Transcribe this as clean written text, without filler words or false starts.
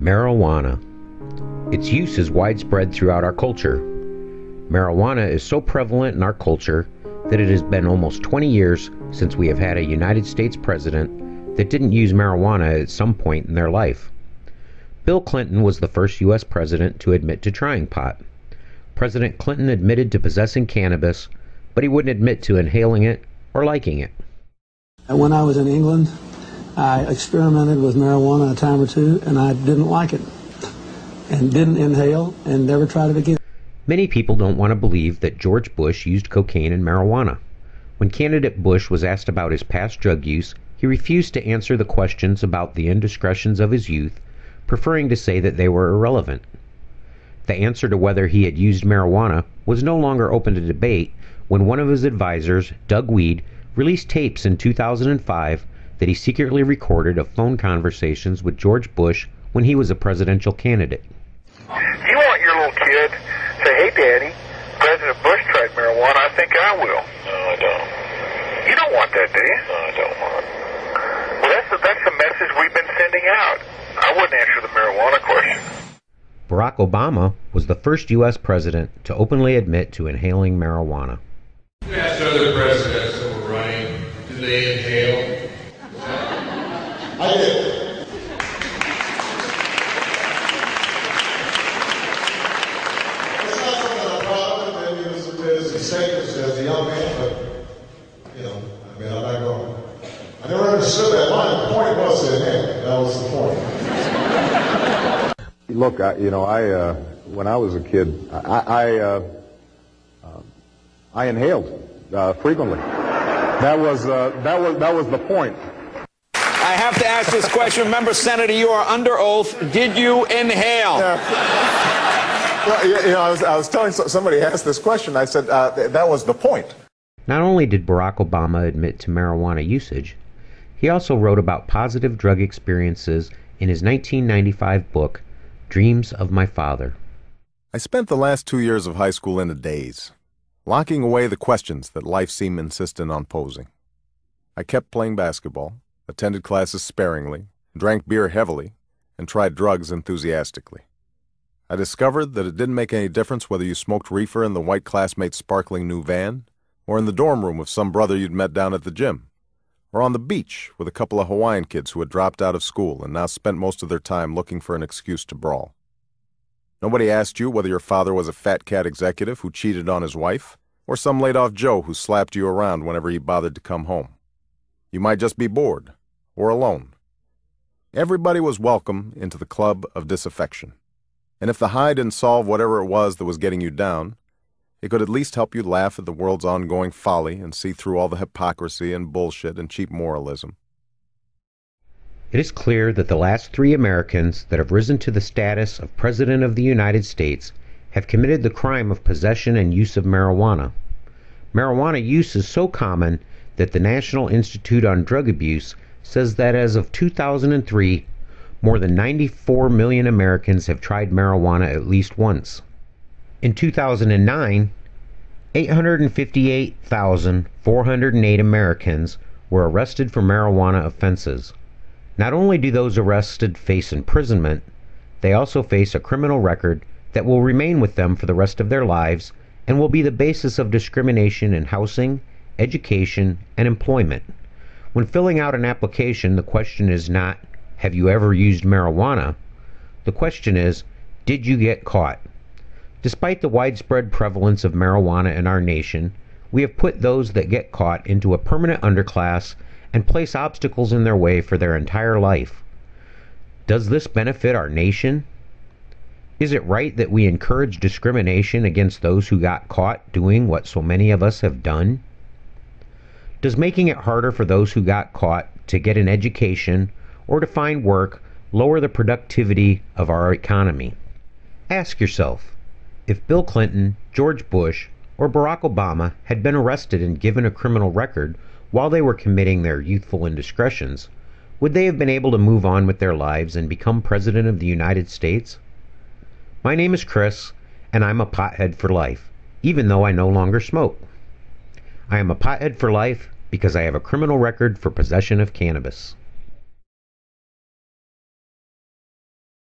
Marijuana. Its use is widespread throughout our culture. Marijuana is so prevalent in our culture that it has been almost 20 years since we have had a United States president that didn't use marijuana at some point in their life. Bill Clinton was the first U.S. president to admit to trying pot. President Clinton admitted to possessing cannabis, but he wouldn't admit to inhaling it or liking it. When I was in England, I experimented with marijuana a time or two, and I didn't like it, and didn't inhale, and never tried it again. Many people don't want to believe that George Bush used cocaine and marijuana. When candidate Bush was asked about his past drug use, he refused to answer the questions about the indiscretions of his youth, preferring to say that they were irrelevant. The answer to whether he had used marijuana was no longer open to debate when one of his advisors, Doug Wead, released tapes in 2005 that he secretly recorded of phone conversations with George Bush when he was a presidential candidate. You want your little kid to say, "Hey, Daddy, President Bush tried marijuana, I think I will." No, I don't. You don't want that, do you? No, I don't want it. Well, that's the message we've been sending out. I wouldn't answer the marijuana question. Barack Obama was the first U.S. president to openly admit to inhaling marijuana. You asked other presidents that were running, did they inhale? I did. It's not something I'm proud of. Maybe it was a bit as a mistake as a young man, but, you know, I mean, I'm not going. I never understood that line. The point was to inhale. That was the point. Look, when I was a kid, I inhaled frequently. That was the point. I have to ask this question. Remember, Senator, you are under oath. Did you inhale? Well, I was telling somebody asked this question. I said that was the point. Not only did Barack Obama admit to marijuana usage, he also wrote about positive drug experiences in his 1995 book, Dreams of My Father. I spent the last 2 years of high school in a daze, locking away the questions that life seemed insistent on posing. I kept playing basketball, attended classes sparingly, drank beer heavily, and tried drugs enthusiastically. I discovered that it didn't make any difference whether you smoked reefer in the white classmate's sparkling new van, or in the dorm room with some brother you'd met down at the gym, or on the beach with a couple of Hawaiian kids who had dropped out of school and now spent most of their time looking for an excuse to brawl. Nobody asked you whether your father was a fat cat executive who cheated on his wife, or some laid-off Joe who slapped you around whenever he bothered to come home. You might just be bored, or alone. Everybody was welcome into the club of disaffection. And if the high didn't solve whatever it was that was getting you down, it could at least help you laugh at the world's ongoing folly and see through all the hypocrisy and bullshit and cheap moralism. It is clear that the last 3 Americans that have risen to the status of President of the United States have committed the crime of possession and use of marijuana. Marijuana use is so common that the National Institute on Drug Abuse says that as of 2003, more than 94 million Americans have tried marijuana at least once. In 2009, 858,408 Americans were arrested for marijuana offenses. Not only do those arrested face imprisonment, they also face a criminal record that will remain with them for the rest of their lives and will be the basis of discrimination in housing, education, and employment. When filling out an application, the question is not, "Have you ever used marijuana?" The question is, "Did you get caught?" Despite the widespread prevalence of marijuana in our nation, we have put those that get caught into a permanent underclass and place obstacles in their way for their entire life. Does this benefit our nation? Is it right that we encourage discrimination against those who got caught doing what so many of us have done? Does making it harder for those who got caught to get an education or to find work lower the productivity of our economy? Ask yourself, if Bill Clinton, George Bush, or Barack Obama had been arrested and given a criminal record while they were committing their youthful indiscretions, would they have been able to move on with their lives and become President of the United States? My name is Chris, and I'm a pothead for life, even though I no longer smoke. I am a pothead for life because I have a criminal record for possession of cannabis.